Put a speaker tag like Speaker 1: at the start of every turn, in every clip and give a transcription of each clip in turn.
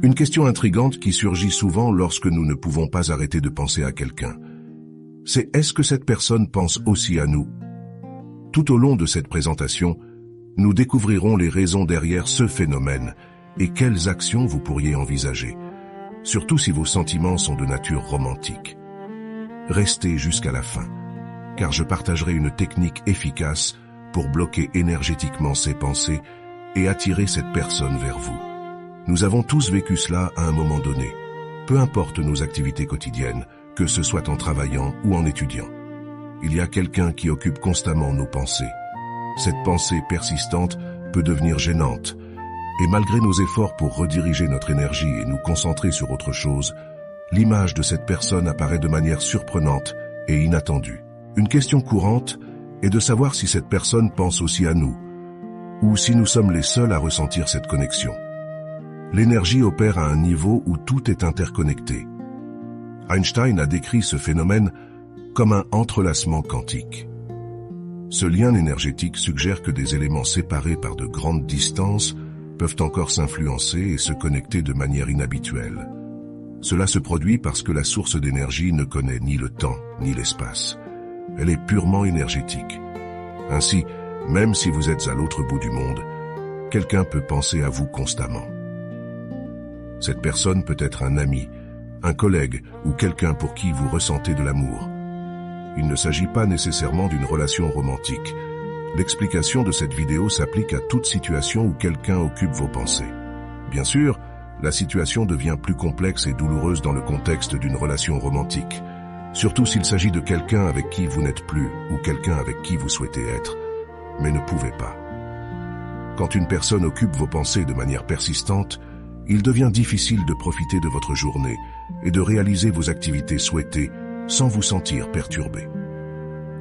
Speaker 1: Une question intrigante qui surgit souvent lorsque nous ne pouvons pas arrêter de penser à quelqu'un. C'est est-ce que cette personne pense aussi à nous? Tout au long de cette présentation, nous découvrirons les raisons derrière ce phénomène et quelles actions vous pourriez envisager, surtout si vos sentiments sont de nature romantique. Restez jusqu'à la fin, car je partagerai une technique efficace pour bloquer énergétiquement ces pensées et attirer cette personne vers vous. Nous avons tous vécu cela à un moment donné, peu importe nos activités quotidiennes, que ce soit en travaillant ou en étudiant. Il y a quelqu'un qui occupe constamment nos pensées. Cette pensée persistante peut devenir gênante, et malgré nos efforts pour rediriger notre énergie et nous concentrer sur autre chose, l'image de cette personne apparaît de manière surprenante et inattendue. Une question courante est de savoir si cette personne pense aussi à nous, ou si nous sommes les seuls à ressentir cette connexion. L'énergie opère à un niveau où tout est interconnecté. Einstein a décrit ce phénomène comme un entrelacement quantique. Ce lien énergétique suggère que des éléments séparés par de grandes distances peuvent encore s'influencer et se connecter de manière inhabituelle. Cela se produit parce que la source d'énergie ne connaît ni le temps ni l'espace. Elle est purement énergétique. Ainsi, même si vous êtes à l'autre bout du monde, quelqu'un peut penser à vous constamment. Cette personne peut être un ami, un collègue ou quelqu'un pour qui vous ressentez de l'amour. Il ne s'agit pas nécessairement d'une relation romantique. L'explication de cette vidéo s'applique à toute situation où quelqu'un occupe vos pensées. Bien sûr, la situation devient plus complexe et douloureuse dans le contexte d'une relation romantique, surtout s'il s'agit de quelqu'un avec qui vous n'êtes plus ou quelqu'un avec qui vous souhaitez être, mais ne pouvez pas. Quand une personne occupe vos pensées de manière persistante, il devient difficile de profiter de votre journée et de réaliser vos activités souhaitées sans vous sentir perturbé.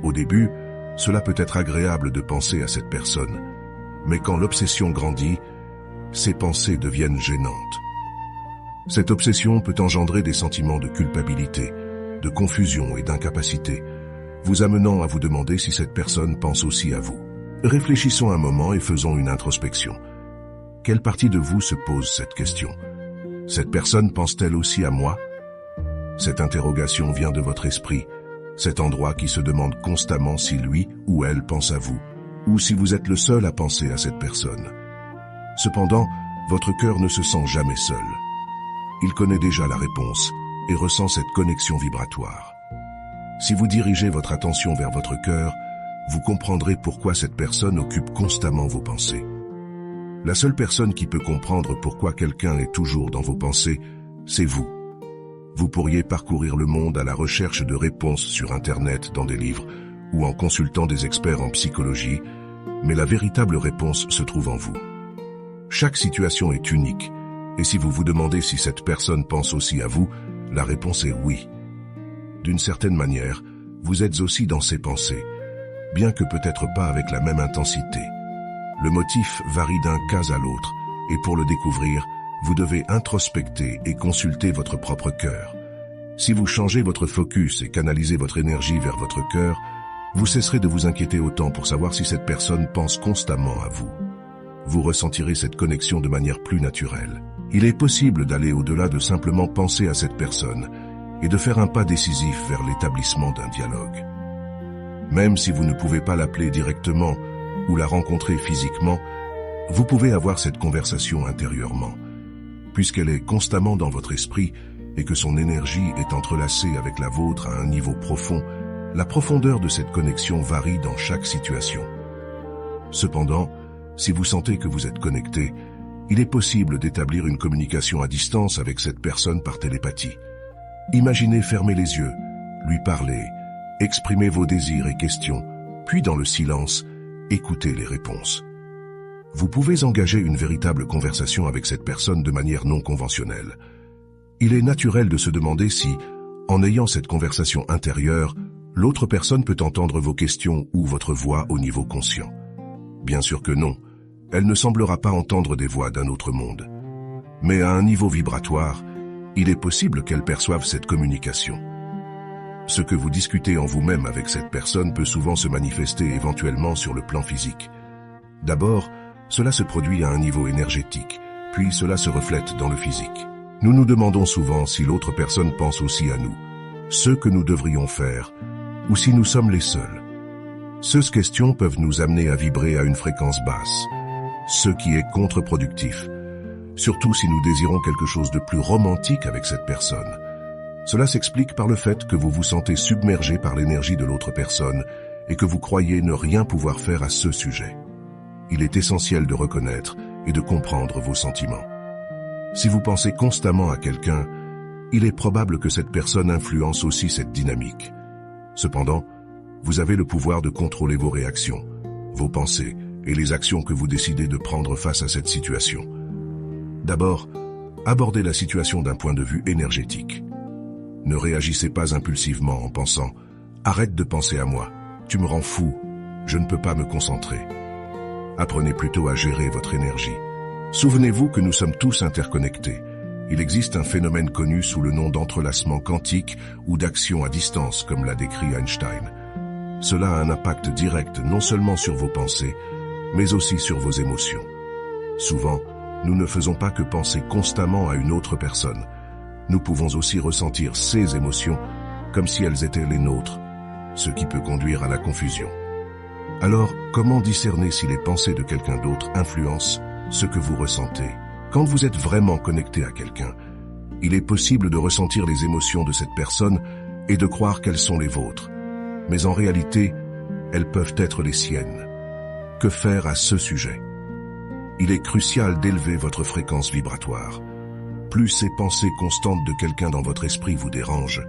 Speaker 1: Au début, cela peut être agréable de penser à cette personne, mais quand l'obsession grandit, ces pensées deviennent gênantes. Cette obsession peut engendrer des sentiments de culpabilité, de confusion et d'incapacité, vous amenant à vous demander si cette personne pense aussi à vous. Réfléchissons un moment et faisons une introspection. Quelle partie de vous se pose cette question? Cette personne pense-t-elle aussi à moi? Cette interrogation vient de votre esprit, cet endroit qui se demande constamment si lui ou elle pense à vous, ou si vous êtes le seul à penser à cette personne. Cependant, votre cœur ne se sent jamais seul. Il connaît déjà la réponse et ressent cette connexion vibratoire. Si vous dirigez votre attention vers votre cœur, vous comprendrez pourquoi cette personne occupe constamment vos pensées. La seule personne qui peut comprendre pourquoi quelqu'un est toujours dans vos pensées, c'est vous. Vous pourriez parcourir le monde à la recherche de réponses sur Internet, dans des livres, ou en consultant des experts en psychologie, mais la véritable réponse se trouve en vous. Chaque situation est unique, et si vous vous demandez si cette personne pense aussi à vous, la réponse est oui. D'une certaine manière, vous êtes aussi dans ses pensées, bien que peut-être pas avec la même intensité. Le motif varie d'un cas à l'autre, et pour le découvrir, vous devez introspecter et consulter votre propre cœur. Si vous changez votre focus et canalisez votre énergie vers votre cœur, vous cesserez de vous inquiéter autant pour savoir si cette personne pense constamment à vous. Vous ressentirez cette connexion de manière plus naturelle. Il est possible d'aller au-delà de simplement penser à cette personne et de faire un pas décisif vers l'établissement d'un dialogue. Même si vous ne pouvez pas l'appeler directement ou la rencontrer physiquement, vous pouvez avoir cette conversation intérieurement. Puisqu'elle est constamment dans votre esprit et que son énergie est entrelacée avec la vôtre à un niveau profond, la profondeur de cette connexion varie dans chaque situation. Cependant, si vous sentez que vous êtes connecté, il est possible d'établir une communication à distance avec cette personne par télépathie. Imaginez fermer les yeux, lui parler, exprimer vos désirs et questions, puis dans le silence, écoutez les réponses. Vous pouvez engager une véritable conversation avec cette personne de manière non conventionnelle. Il est naturel de se demander si, en ayant cette conversation intérieure, l'autre personne peut entendre vos questions ou votre voix au niveau conscient. Bien sûr que non, elle ne semblera pas entendre des voix d'un autre monde. Mais à un niveau vibratoire, il est possible qu'elle perçoive cette communication. Ce que vous discutez en vous-même avec cette personne peut souvent se manifester éventuellement sur le plan physique. D'abord, cela se produit à un niveau énergétique, puis cela se reflète dans le physique. Nous nous demandons souvent si l'autre personne pense aussi à nous, ce que nous devrions faire, ou si nous sommes les seuls. Ces questions peuvent nous amener à vibrer à une fréquence basse, ce qui est contre-productif, surtout si nous désirons quelque chose de plus romantique avec cette personne. Cela s'explique par le fait que vous vous sentez submergé par l'énergie de l'autre personne et que vous croyez ne rien pouvoir faire à ce sujet. Il est essentiel de reconnaître et de comprendre vos sentiments. Si vous pensez constamment à quelqu'un, il est probable que cette personne influence aussi cette dynamique. Cependant, vous avez le pouvoir de contrôler vos réactions, vos pensées et les actions que vous décidez de prendre face à cette situation. D'abord, abordez la situation d'un point de vue énergétique. Ne réagissez pas impulsivement en pensant « Arrête de penser à moi, tu me rends fou, je ne peux pas me concentrer ». Apprenez plutôt à gérer votre énergie. Souvenez-vous que nous sommes tous interconnectés. Il existe un phénomène connu sous le nom d'entrelacement quantique ou d'action à distance, comme l'a décrit Einstein. Cela a un impact direct non seulement sur vos pensées, mais aussi sur vos émotions. Souvent, nous ne faisons pas que penser constamment à une autre personne. Nous pouvons aussi ressentir ces émotions comme si elles étaient les nôtres, ce qui peut conduire à la confusion. Alors, comment discerner si les pensées de quelqu'un d'autre influencent ce que vous ressentez? Quand vous êtes vraiment connecté à quelqu'un, il est possible de ressentir les émotions de cette personne et de croire qu'elles sont les vôtres. Mais en réalité, elles peuvent être les siennes. Que faire à ce sujet? Il est crucial d'élever votre fréquence vibratoire. Plus ces pensées constantes de quelqu'un dans votre esprit vous dérangent,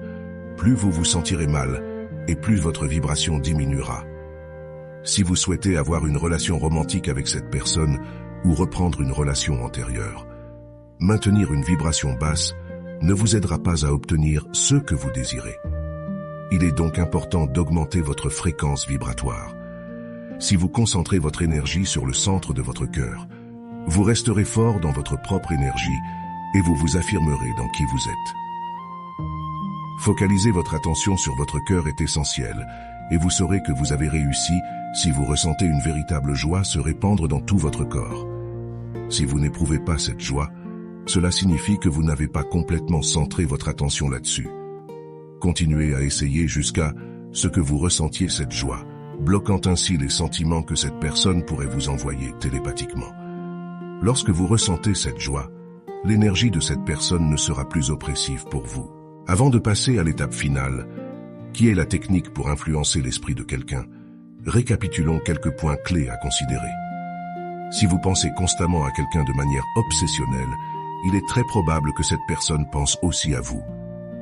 Speaker 1: plus vous vous sentirez mal et plus votre vibration diminuera. Si vous souhaitez avoir une relation romantique avec cette personne ou reprendre une relation antérieure, maintenir une vibration basse ne vous aidera pas à obtenir ce que vous désirez. Il est donc important d'augmenter votre fréquence vibratoire. Si vous concentrez votre énergie sur le centre de votre cœur, vous resterez fort dans votre propre énergie et vous vous affirmerez dans qui vous êtes. Focaliser votre attention sur votre cœur est essentiel et vous saurez que vous avez réussi si vous ressentez une véritable joie se répandre dans tout votre corps. Si vous n'éprouvez pas cette joie, cela signifie que vous n'avez pas complètement centré votre attention là-dessus. Continuez à essayer jusqu'à ce que vous ressentiez cette joie, bloquant ainsi les sentiments que cette personne pourrait vous envoyer télépathiquement. Lorsque vous ressentez cette joie, l'énergie de cette personne ne sera plus oppressive pour vous. Avant de passer à l'étape finale, qui est la technique pour influencer l'esprit de quelqu'un, récapitulons quelques points clés à considérer. Si vous pensez constamment à quelqu'un de manière obsessionnelle, il est très probable que cette personne pense aussi à vous.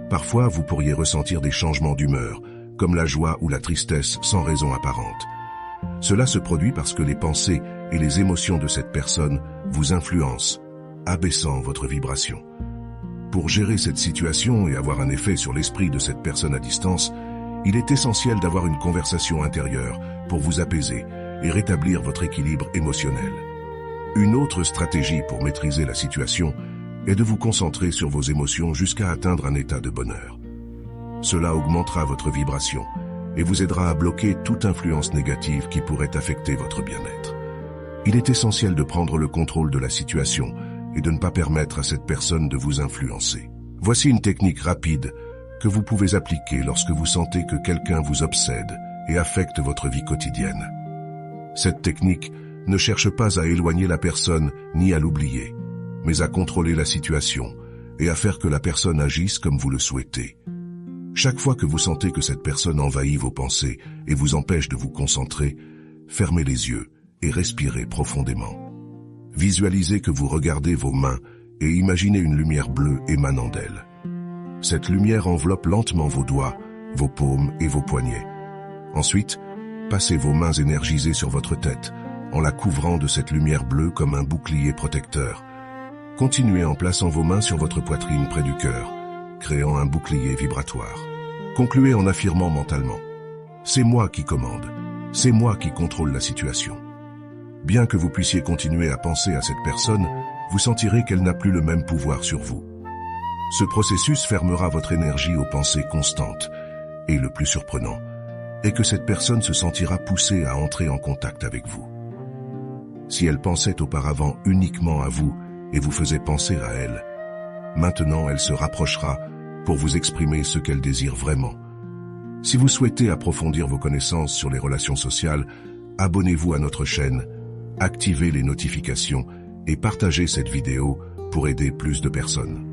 Speaker 1: Parfois, vous pourriez ressentir des changements d'humeur, comme la joie ou la tristesse sans raison apparente. Cela se produit parce que les pensées et les émotions de cette personne vous influencent, abaissant votre vibration. Pour gérer cette situation et avoir un effet sur l'esprit de cette personne à distance, il est essentiel d'avoir une conversation intérieure pour vous apaiser et rétablir votre équilibre émotionnel. Une autre stratégie pour maîtriser la situation est de vous concentrer sur vos émotions jusqu'à atteindre un état de bonheur. Cela augmentera votre vibration et vous aidera à bloquer toute influence négative qui pourrait affecter votre bien-être. Il est essentiel de prendre le contrôle de la situation et de ne pas permettre à cette personne de vous influencer. Voici une technique rapide que vous pouvez appliquer lorsque vous sentez que quelqu'un vous obsède et affecte votre vie quotidienne. Cette technique ne cherche pas à éloigner la personne ni à l'oublier, mais à contrôler la situation et à faire que la personne agisse comme vous le souhaitez. Chaque fois que vous sentez que cette personne envahit vos pensées et vous empêche de vous concentrer, fermez les yeux et respirez profondément. Visualisez que vous regardez vos mains et imaginez une lumière bleue émanant d'elles. Cette lumière enveloppe lentement vos doigts, vos paumes et vos poignets. Ensuite, passez vos mains énergisées sur votre tête, en la couvrant de cette lumière bleue comme un bouclier protecteur. Continuez en plaçant vos mains sur votre poitrine près du cœur, créant un bouclier vibratoire. Concluez en affirmant mentalement « C'est moi qui commande, c'est moi qui contrôle la situation ». Bien que vous puissiez continuer à penser à cette personne, vous sentirez qu'elle n'a plus le même pouvoir sur vous. Ce processus fermera votre énergie aux pensées constantes, et le plus surprenant est que cette personne se sentira poussée à entrer en contact avec vous. Si elle pensait auparavant uniquement à vous et vous faisait penser à elle, Maintenant, elle se rapprochera pour vous exprimer ce qu'elle désire vraiment. Si vous souhaitez approfondir vos connaissances sur les relations sociales, abonnez-vous à notre chaîne, activez les notifications et partagez cette vidéo pour aider plus de personnes.